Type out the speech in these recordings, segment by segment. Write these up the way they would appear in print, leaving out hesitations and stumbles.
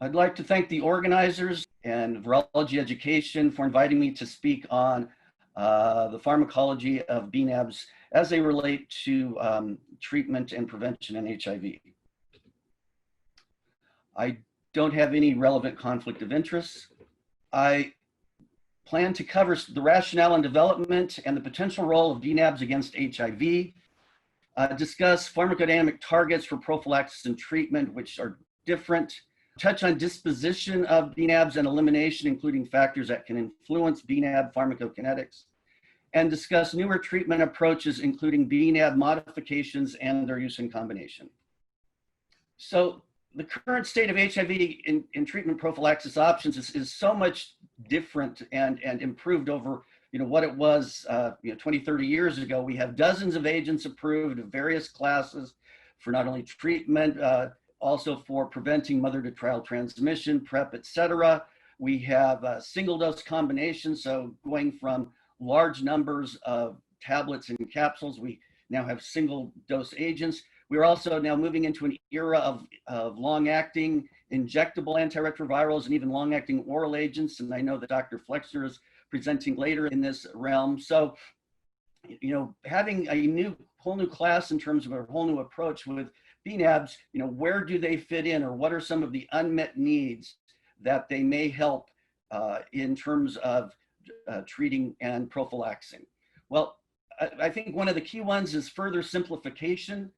I'd like to thank the organizers and Virology Education for inviting me to speak on the pharmacology of DNABs as they relate to treatment and prevention in HIV. I don't have any relevant conflict of interest. I plan to cover the rationale and development and the potential role of DNABs against HIV, discuss pharmacodynamic targets for prophylaxis and treatment, which are different, touch on disposition of DNABs and elimination, including factors that can influence DNAB pharmacokinetics, and discuss newer treatment approaches, including DNAB modifications and their use in combination. So the current state of HIV in treatment prophylaxis options is so much different and improved over what it was 20, 30 years ago. We have dozens of agents approved of various classes for not only treatment, also for preventing mother-to-child transmission, PrEP, et cetera. We have single dose combinations, so going from large numbers of tablets and capsules, we now have single dose agents. We're also now moving into an era of long-acting injectable antiretrovirals and even long-acting oral agents. And I know that Dr. Flexner is presenting later in this realm. So, having a whole new class in terms of a whole new approach with DNABs, where do they fit in, or what are some of the unmet needs that they may help in terms of treating and prophylaxing? Well, I think one of the key ones is further simplification.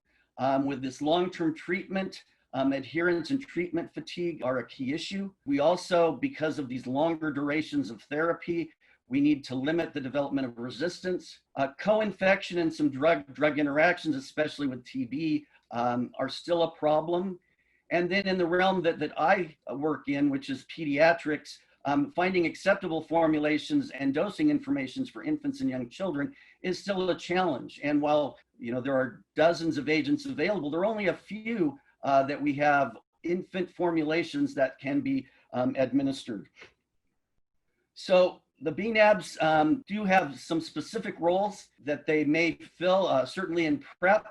With this long-term treatment, adherence and treatment fatigue are a key issue. We also, because of these longer durations of therapy, we need to limit the development of resistance. Co-infection and some drug interactions, especially with TB, are still a problem. And then in the realm that I work in, which is pediatrics, finding acceptable formulations and dosing informations for infants and young children is still a challenge. And while there are dozens of agents available, there are only a few that we have infant formulations that can be administered. So the DNABs do have some specific roles that they may fill, certainly in PrEP,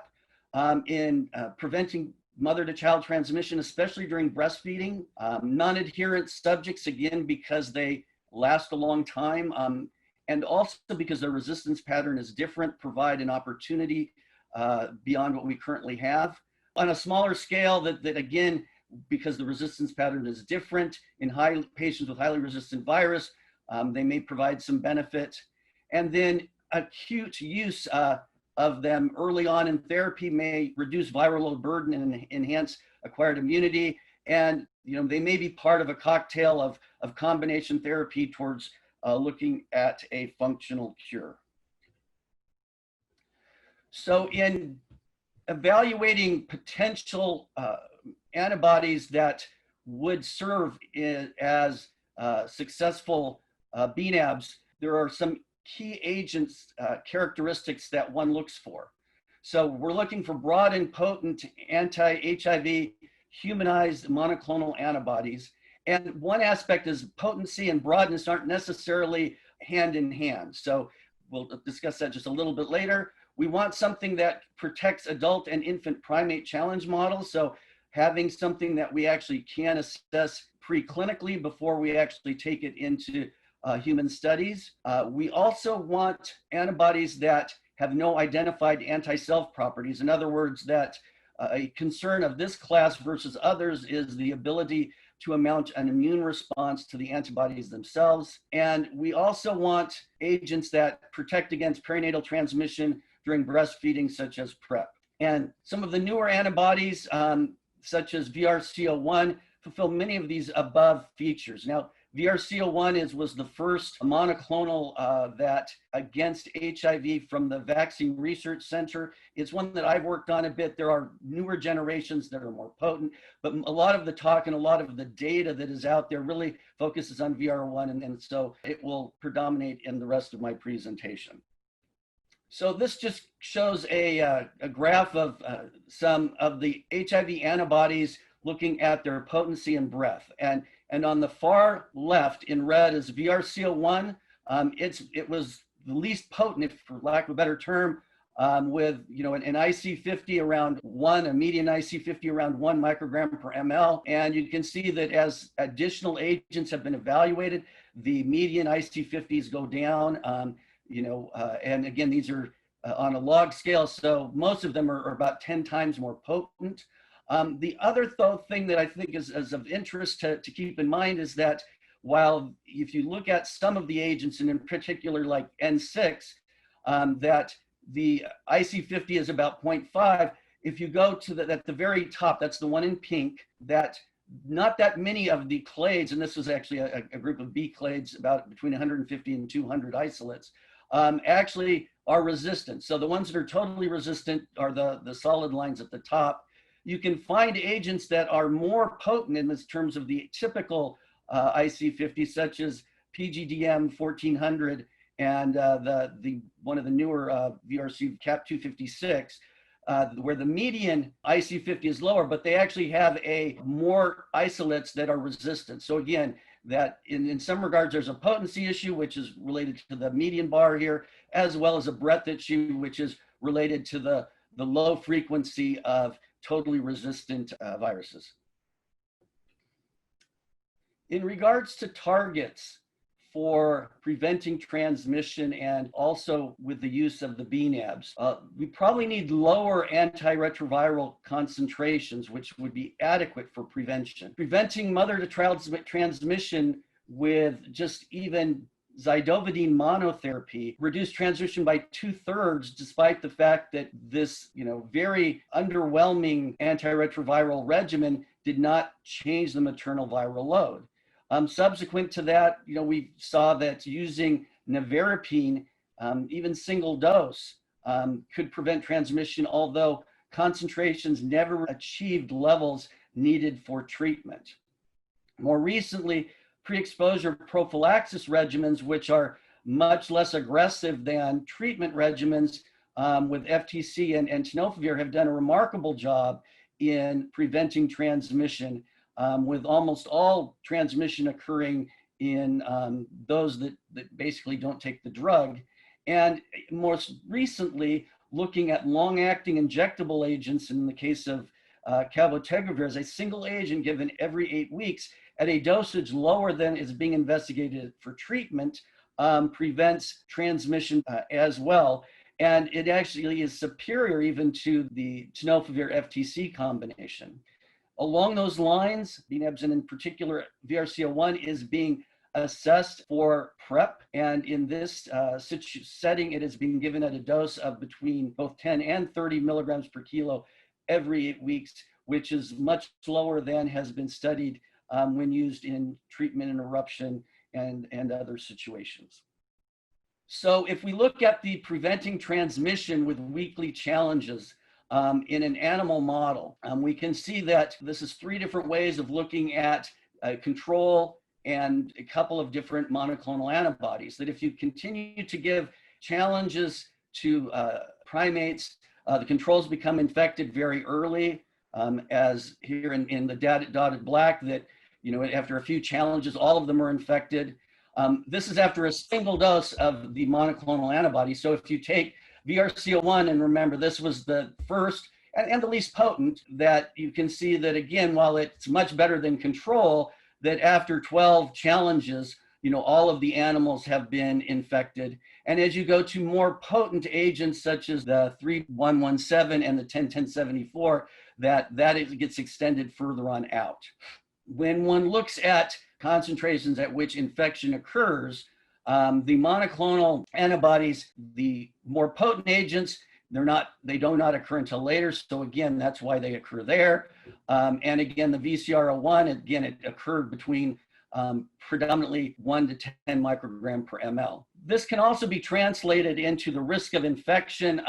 in preventing mother-to-child transmission, especially during breastfeeding. Non-adherent subjects, again, because they last a long time, and also because their resistance pattern is different, provide an opportunity beyond what we currently have. On a smaller scale, that again, because the resistance pattern is different in patients with highly resistant virus, they may provide some benefit. And then acute use of them early on in therapy may reduce viral load burden and enhance acquired immunity. And they may be part of a cocktail of combination therapy towards looking at a functional cure. So in evaluating potential antibodies that would serve as successful DNABs, there are some key agents characteristics that one looks for. So we're looking for broad and potent anti-HIV humanized monoclonal antibodies. And one aspect is potency and broadness aren't necessarily hand in hand. So we'll discuss that just a little bit later. We want something that protects adult and infant primate challenge models. So having something that we actually can assess preclinically before we actually take it into human studies. We also want antibodies that have no identified anti-self properties. In other words, that a concern of this class versus others is the ability to mount an immune response to the antibodies themselves. And we also want agents that protect against perinatal transmission during breastfeeding, such as PrEP. And some of the newer antibodies, such as VRC01, fulfill many of these above features. Now, VRC01 was the first monoclonal that against HIV from the Vaccine Research Center. It's one that I've worked on a bit. There are newer generations that are more potent, but a lot of the talk and a lot of the data that is out there really focuses on VR1, and so it will predominate in the rest of my presentation. So this just shows a graph of some of the HIV antibodies looking at their potency and breadth. And on the far left in red is VRC01. It was the least potent, if for lack of a better term, with an IC50 around 1, a median IC50 around 1 microgram per ml. And you can see that as additional agents have been evaluated, the median IC50s go down. And again, these are on a log scale, so most of them are about 10 times more potent. The other thing that I think is of interest to keep in mind is that while if you look at some of the agents, and in particular like N6, that the IC50 is about 0.5, if you go to at the very top, that's the one in pink, that not that many of the clades, and this was actually a group of B clades, about between 150 and 200 isolates, actually are resistant. So the ones that are totally resistant are the solid lines at the top. You can find agents that are more potent in terms of the typical IC50, such as PGDM 1400 and one of the newer VRC Cap 256, where the median IC50 is lower, but they actually have more isolates that are resistant. So again, that in some regards, there's a potency issue, which is related to the median bar here, as well as a breadth issue, which is related to the low frequency of totally resistant viruses. In regards to targets for preventing transmission and also with the use of the DNABs, we probably need lower antiretroviral concentrations, which would be adequate for prevention. Preventing mother-to-child transmission with just even zidovudine monotherapy reduced transmission by 2/3, despite the fact that this, very underwhelming antiretroviral regimen did not change the maternal viral load. Subsequent to that, we saw that using nevirapine, even single dose, could prevent transmission, although concentrations never achieved levels needed for treatment. More recently, pre-exposure prophylaxis regimens, which are much less aggressive than treatment regimens with FTC and tenofovir, have done a remarkable job in preventing transmission, with almost all transmission occurring in those that basically don't take the drug. And most recently, looking at long-acting injectable agents, in the case of cabotegravir, as a single agent given every 8 weeks at a dosage lower than is being investigated for treatment, prevents transmission as well. And it actually is superior even to the tenofovir FTC combination. Along those lines, DNABs, and in particular VRC01, is being assessed for PrEP. And in this setting, it is being given at a dose of between both 10 and 30 milligrams per kilo every 8 weeks, which is much lower than has been studied when used in treatment interruption and other situations. So if we look at the preventing transmission with weekly challenges in an animal model, we can see that this is 3 different ways of looking at control and a couple of different monoclonal antibodies. That if you continue to give challenges to primates, the controls become infected very early, as here in the dotted black, that after a few challenges, all of them are infected. This is after a single dose of the monoclonal antibody. So if you take VRC01, and remember, this was the first and the least potent, that you can see that, again, while it's much better than control, that after 12 challenges, all of the animals have been infected. And as you go to more potent agents, such as the 3117 and the 101074, that gets extended further on out. When one looks at concentrations at which infection occurs, the monoclonal antibodies, the more potent agents, they do not occur until later. So again, that's why they occur there. And again, the VCR01, again, it occurred between predominantly 1 to 10 microgram per ml. This can also be translated into the risk of infection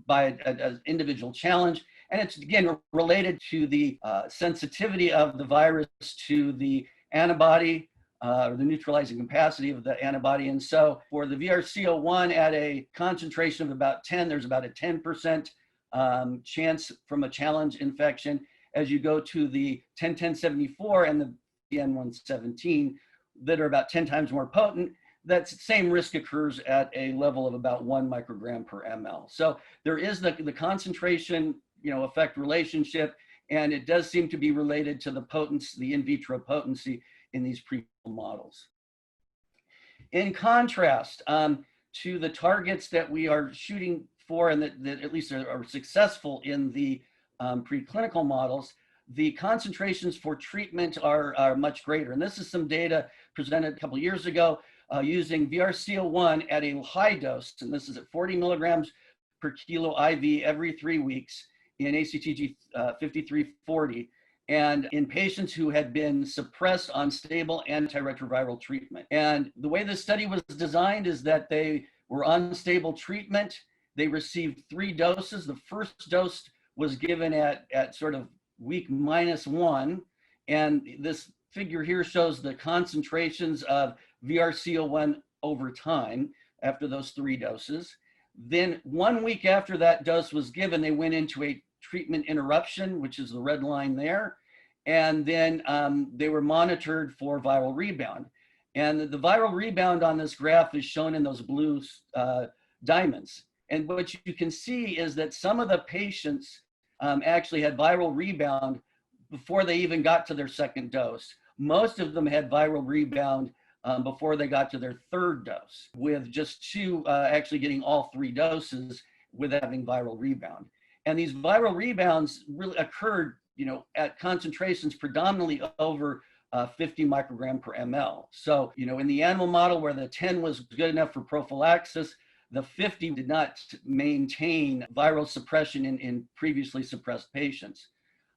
by an individual challenge. And it's, again, related to the sensitivity of the virus to the antibody, or the neutralizing capacity of the antibody. And so for the VRC01 at a concentration of about 10, there's about a 10% chance from a challenge infection. As you go to the 101074 and the DN117 that are about 10 times more potent, that same risk occurs at a level of about 1 microgram per ml. So there is the concentration, effect relationship, and it does seem to be related to the potency, the in vitro potency in these preclinical models. In contrast to the targets that we are shooting for and that at least are successful in the preclinical models, the concentrations for treatment are much greater. And this is some data presented a couple of years ago using VRCO1 at a high dose, and this is at 40 milligrams per kilo IV every 3 weeks in ACTG 5340, and in patients who had been suppressed on stable antiretroviral treatment. And the way this study was designed is that they were on stable treatment. They received 3 doses. The first dose was given at sort of week -1. And this figure here shows the concentrations of VRCO1 over time after those 3 doses. Then 1 week after that dose was given, they went into a treatment interruption, which is the red line there. And then they were monitored for viral rebound. And the viral rebound on this graph is shown in those blue diamonds. And what you can see is that some of the patients actually had viral rebound before they even got to their second dose. Most of them had viral rebound before they got to their 3rd dose, with just 2 actually getting all 3 doses without having viral rebound. And these viral rebounds really occurred, at concentrations predominantly over 50 microgram per ml. So, in the animal model where the 10 was good enough for prophylaxis, the 50 did not maintain viral suppression in previously suppressed patients.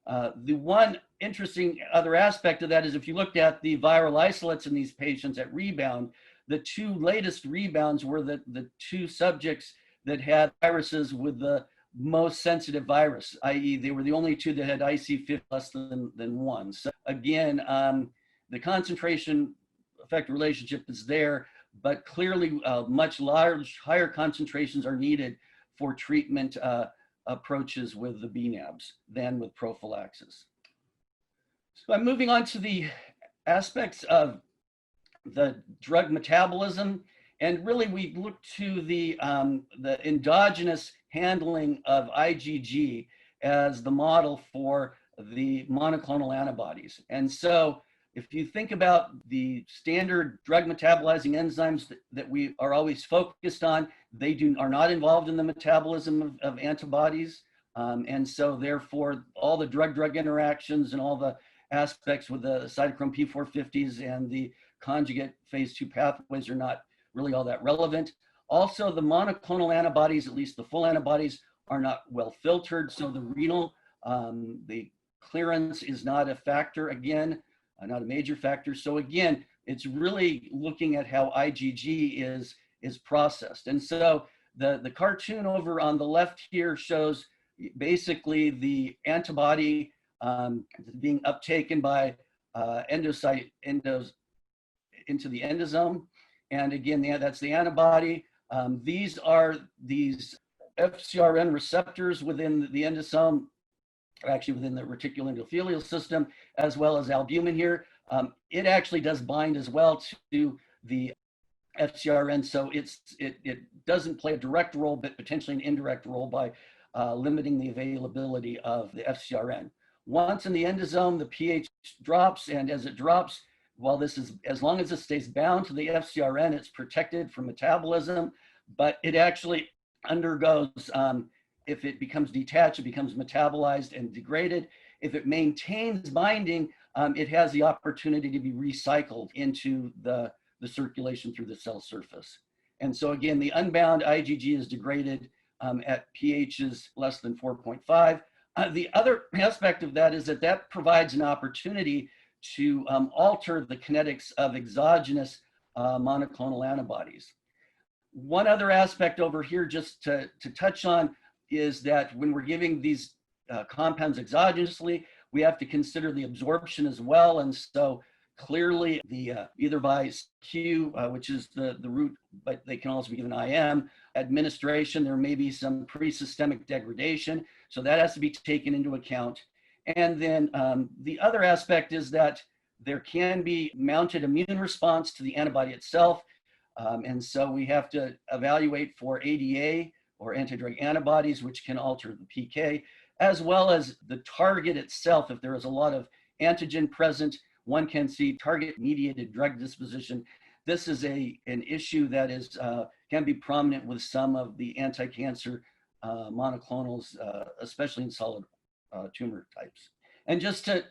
The one interesting other aspect of that is if you looked at the viral isolates in these patients at rebound, the 2 latest rebounds were the 2 subjects that had viruses with the most sensitive virus, i.e. they were the only 2 that had IC50 less than 1. So again, the concentration effect relationship is there, but clearly much higher concentrations are needed for treatment approaches with the DNABs than with prophylaxis. So I'm moving on to the aspects of the drug metabolism, and really we look to the endogenous handling of IgG as the model for the monoclonal antibodies. And so if you think about the standard drug metabolizing enzymes that we are always focused on, they are not involved in the metabolism of antibodies. And so therefore, all the drug-drug interactions and all the aspects with the cytochrome P450s and the conjugate phase 2 pathways are not really all that relevant. Also, the monoclonal antibodies, at least the full antibodies, are not well filtered. So the renal, the clearance is not a factor, again, not a major factor. So again, it's really looking at how IgG is processed. And so the cartoon over on the left here shows basically the antibody being uptaken by endocyte into the endosome. And again, that's the antibody. These are these FcRn receptors within the endosome, actually within the reticuloendothelial system, as well as albumin here. It actually does bind as well to the FcRn, so it doesn't play a direct role, but potentially an indirect role by limiting the availability of the FcRn. Once in the endosome, the pH drops, and as it drops, as long as it stays bound to the FcRn, it's protected from metabolism, but it actually undergoes, if it becomes detached, it becomes metabolized and degraded. If it maintains binding, it has the opportunity to be recycled into the circulation through the cell surface. And so again, the unbound IgG is degraded at pHs less than 4.5. The other aspect of that is that provides an opportunity to alter the kinetics of exogenous monoclonal antibodies. One other aspect over here just to touch on is that when we're giving these compounds exogenously, we have to consider the absorption as well. And so clearly either by Q, which is the route, but they can also be given IM, administration, there may be some pre-systemic degradation. So that has to be taken into account. And then the other aspect is that there can be mounted immune response to the antibody itself. And so we have to evaluate for ADA or anti-drug antibodies, which can alter the PK, as well as the target itself. If there is a lot of antigen present, one can see target-mediated drug disposition. This is an issue that is can be prominent with some of the anti-cancer monoclonals, especially in solid tumor types. And just to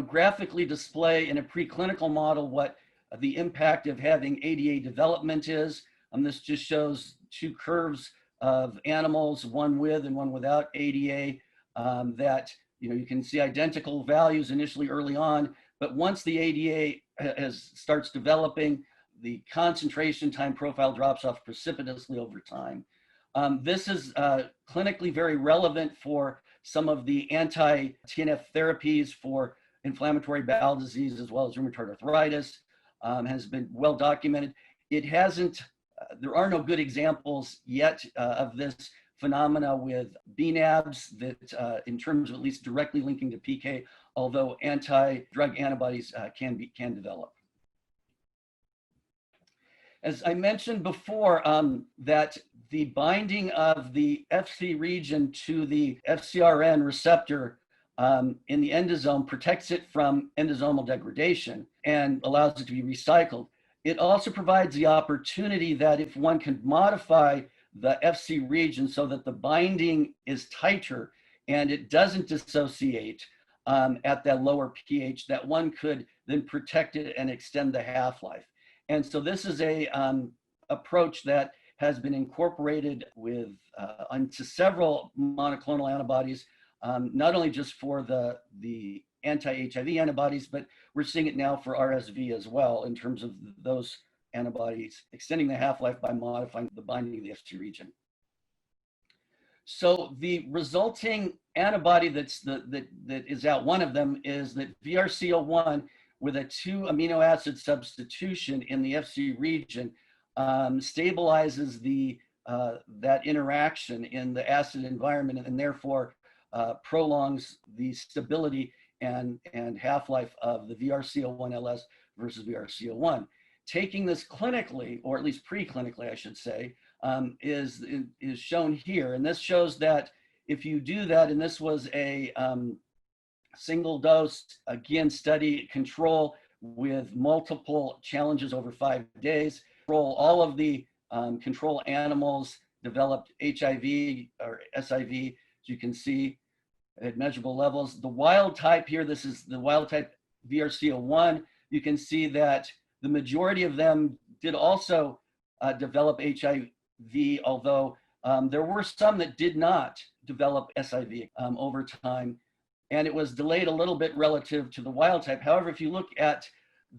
graphically display in a preclinical model what the impact of having ADA development is, this just shows two curves of animals, one with and one without ADA, that you can see identical values initially early on, but once the ADA starts developing, the concentration time profile drops off precipitously over time. This is clinically very relevant for some of the anti-TNF therapies for inflammatory bowel disease as well as rheumatoid arthritis. Has been well documented. It hasn't, there are no good examples yet of this phenomena with DNABs that in terms of at least directly linking to PK, although anti-drug antibodies can develop. As I mentioned before, that the binding of the Fc region to the FcRn receptor in the endosome protects it from endosomal degradation and allows it to be recycled. It also provides the opportunity that if one can modify the Fc region so that the binding is tighter and it doesn't dissociate at that lower pH, that one could then protect it and extend the half-life. And so this is a approach that has been incorporated with onto several monoclonal antibodies, not only just for the anti-HIV antibodies, but we're seeing it now for RSV as well in terms of those antibodies extending the half-life by modifying the binding of the Fc region. So the resulting antibody that is out, one of them is that VRC01 with a 2 amino acid substitution in the Fc region stabilizes that interaction in the acid environment and therefore prolongs the stability and half-life of the VRC01-LS versus VRC01. Taking this clinically, or at least pre-clinically, I should say, is shown here. And this shows that if you do that, and this was a single dose, again, study control with multiple challenges over 5 days. All of the control animals developed HIV or SIV, as you can see, at measurable levels. The wild type here, this is the wild type VRC01. You can see that the majority of them did also develop HIV, although there were some that did not develop SIV over time. And it was delayed a little bit relative to the wild type. However, if you look at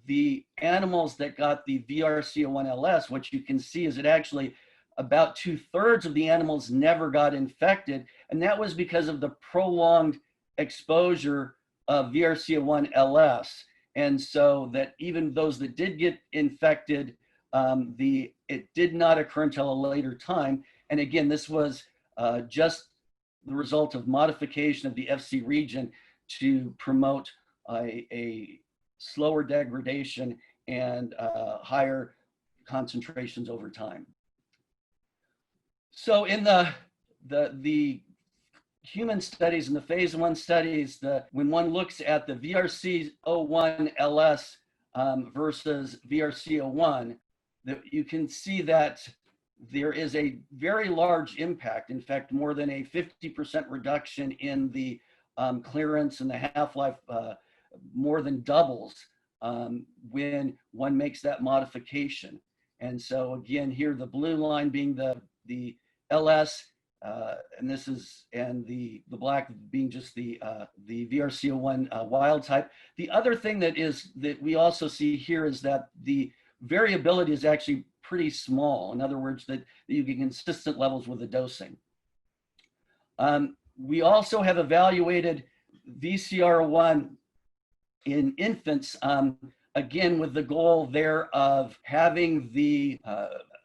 the animals that got the VRC01-LS, what you can see is that actually about 2/3 of the animals never got infected. And that was because of the prolonged exposure of VRC01-LS. And so that even those that did get infected, it did not occur until a later time. And again, this was just the result of modification of the Fc region to promote a slower degradation and higher concentrations over time. So in the human studies, in the phase 1 studies, when one looks at the VRC01-LS versus VRC01, you can see that there is a very large impact. In fact, more than a 50% reduction in the clearance, and the half-life more than doubles when one makes that modification. And so again, here the blue line being the LS, and this is, and the black being just the VRC01 wild type. The other thing that we also see here is that the variability is actually pretty small. In other words, that you get consistent levels with the dosing. We also have evaluated VCR01 in infants, again, with the goal there of having the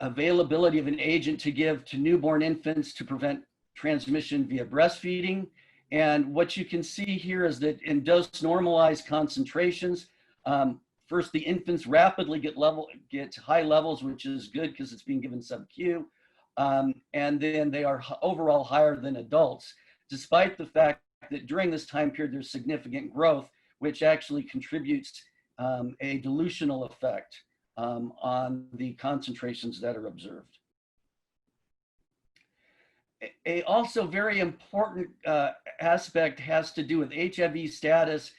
availability of an agent to give to newborn infants to prevent transmission via breastfeeding. And what you can see here is that in dose normalized concentrations, First, the infants rapidly get high levels, which is good because it's being given sub-Q. And then they are overall higher than adults, despite the fact that during this time period, there's significant growth, which actually contributes a dilutional effect on the concentrations that are observed. A also very important aspect has to do with HIV status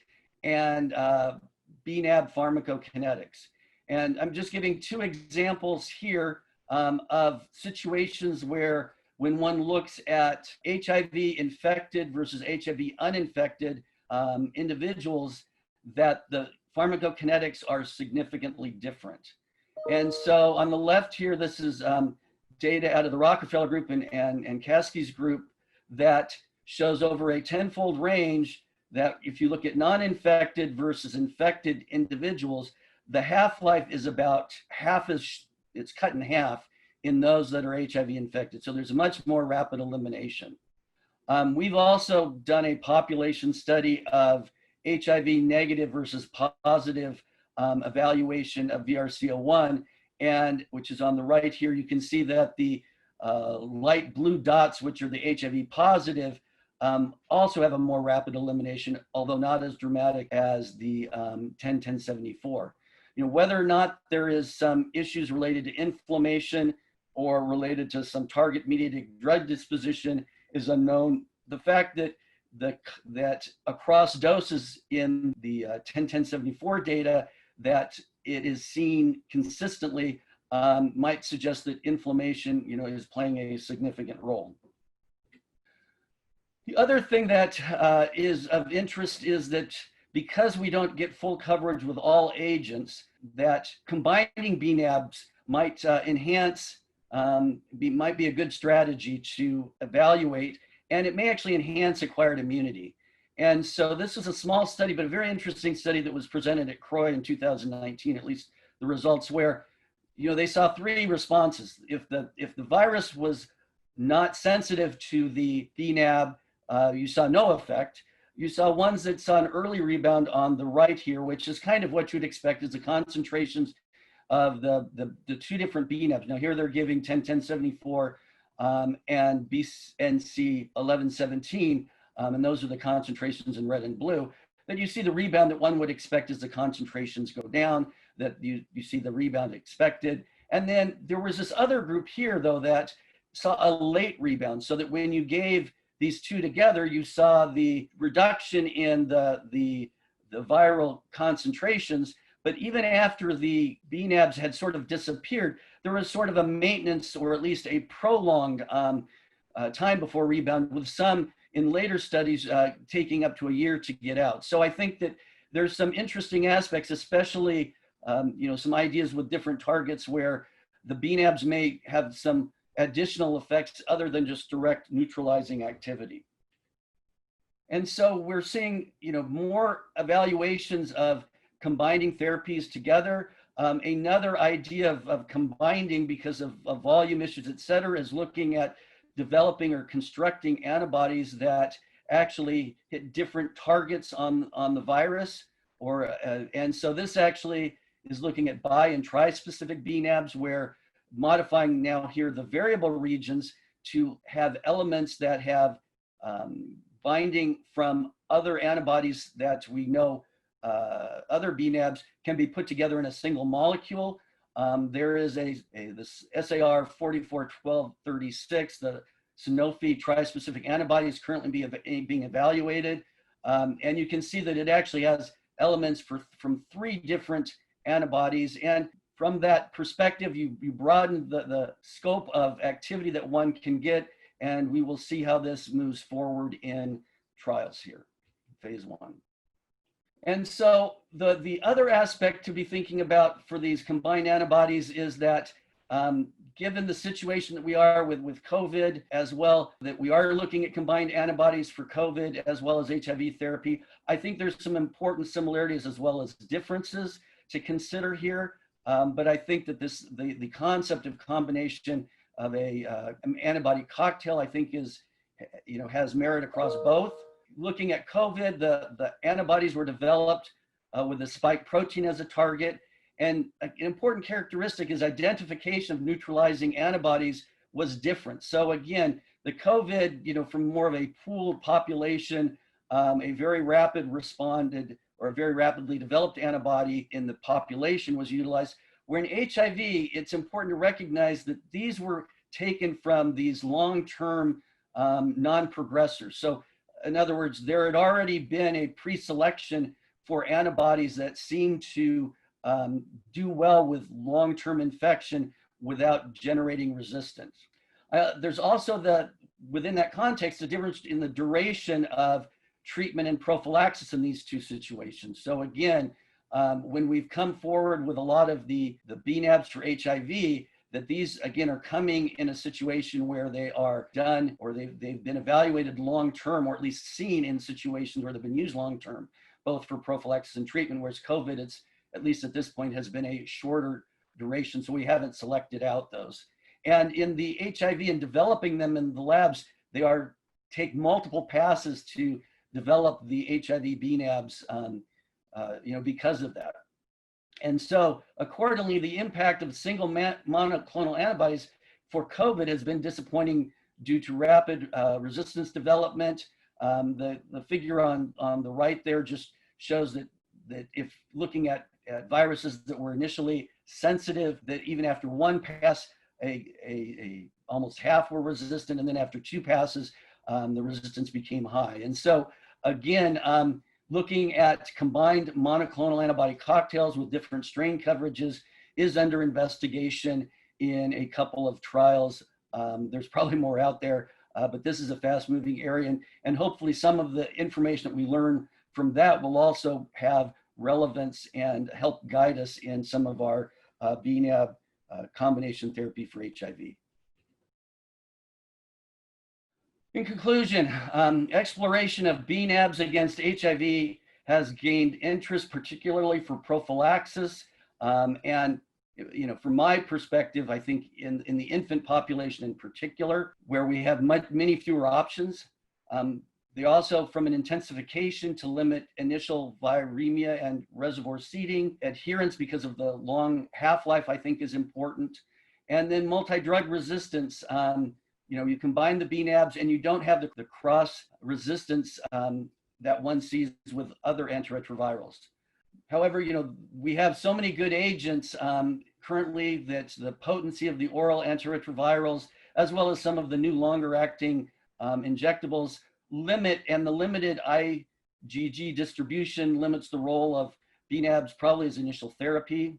and DNAB pharmacokinetics. And I'm just giving two examples here of situations where when one looks at HIV infected versus HIV uninfected individuals, that the pharmacokinetics are significantly different. And so on the left here, this is data out of the Rockefeller group and Caskey's group that shows over a 10-fold range that if you look at non-infected versus infected individuals, the half-life is about it's cut in half in those that are HIV infected. So there's a much more rapid elimination. We've also done a population study of HIV negative versus positive evaluation of VRC01, and which is on the right here. You can see that the light blue dots, which are the HIV positive, also have a more rapid elimination, although not as dramatic as the 10-10-74. Whether or not there is some issues related to inflammation or related to some target-mediated drug disposition is unknown. The fact that that across doses in the 10-10-74 data that it is seen consistently might suggest that inflammation, is playing a significant role. The other thing that is of interest is that because we don't get full coverage with all agents, that combining BNABs might might be a good strategy to evaluate, and it may actually enhance acquired immunity. And so this is a small study, but a very interesting study that was presented at CROI in 2019, at least the results where, they saw 3 responses. If the virus was not sensitive to the DNAB, you saw no effect. You saw ones that saw an early rebound on the right here, which is kind of what you'd expect is the concentrations of the 2 different BNABs. Now here they're giving 10-10-74 and BNC 11-17, and those are the concentrations in red and blue. Then you see the rebound that one would expect as the concentrations go down, that you see the rebound expected. And then there was this other group here, though, that saw a late rebound, so that when you gave these 2 together, you saw the reduction in the viral concentrations. But even after the BNABs had sort of disappeared, there was sort of a maintenance, or at least a prolonged time before rebound, with some in later studies taking up to a year to get out. So I think that there's some interesting aspects, especially some ideas with different targets where the BNABs may have some additional effects other than just direct neutralizing activity. And so we're seeing more evaluations of combining therapies together. Another idea of combining, because of volume issues, et cetera, is looking at developing or constructing antibodies that actually hit different targets on the virus. And so this actually is looking at bi and tri-specific BNABs, where modifying now here the variable regions to have elements that have binding from other antibodies that we know other BNABs can be put together in a single molecule. There is this SAR 441236, the Sanofi tri-specific antibody is currently being evaluated. And you can see that it actually has elements from 3 different antibodies. And from that perspective, you broaden the scope of activity that one can get, and we will see how this moves forward in trials here, phase 1. And so the other aspect to be thinking about for these combined antibodies is that given the situation that we are with COVID as well, that we are looking at combined antibodies for COVID as well as HIV therapy, I think there's some important similarities as well as differences to consider here. But I think that the concept of combination of an antibody cocktail, I think has merit across both. Looking at COVID, the antibodies were developed with a spike protein as a target. And an important characteristic is identification of neutralizing antibodies was different. So again, the COVID, from more of a pooled population, a very rapid responded or a very rapidly developed antibody in the population was utilized. Where in HIV, it's important to recognize that these were taken from these long-term non-progressors. So in other words, there had already been a pre-selection for antibodies that seemed to do well with long-term infection without generating resistance. There's also within that context, the difference in the duration of treatment and prophylaxis in these two situations. So again, when we've come forward with a lot of the DNABs for HIV, that these again are coming in a situation where they are done or they've been evaluated long-term, or at least seen in situations where they've been used long-term, both for prophylaxis and treatment, whereas COVID, it's at least at this point has been a shorter duration, so we haven't selected out those. And in the HIV and developing them in the labs, they take multiple passes to develop the HIV DNABs, because of that. And so accordingly, the impact of single monoclonal antibodies for COVID has been disappointing due to rapid resistance development. The figure on the right there just shows that if looking at viruses that were initially sensitive, that even after one pass, almost half were resistant, and then after two passes, the resistance became high. And so again, looking at combined monoclonal antibody cocktails with different strain coverages is under investigation in a couple of trials. There's probably more out there, but this is a fast-moving area, and hopefully some of the information that we learn from that will also have relevance and help guide us in some of our DNAB combination therapy for HIV. In conclusion, exploration of DNABs against HIV has gained interest, particularly for prophylaxis. And from my perspective, I think in the infant population in particular, where we have many fewer options, they also, from an intensification to limit initial viremia and reservoir seeding, adherence because of the long half-life, I think is important. And then multi-drug resistance, you combine the DNABs and you don't have the cross resistance that one sees with other antiretrovirals. However, we have so many good agents currently that the potency of the oral antiretrovirals, as well as some of the new longer acting injectables, limit, and the limited IgG distribution limits the role of DNABs probably as initial therapy.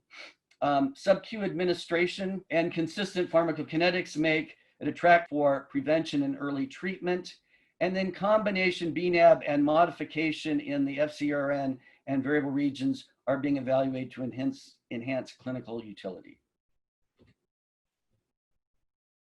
Sub-Q administration and consistent pharmacokinetics make it attractive for prevention and early treatment. And then combination DNAB and modification in the FcRn and variable regions are being evaluated to enhance clinical utility.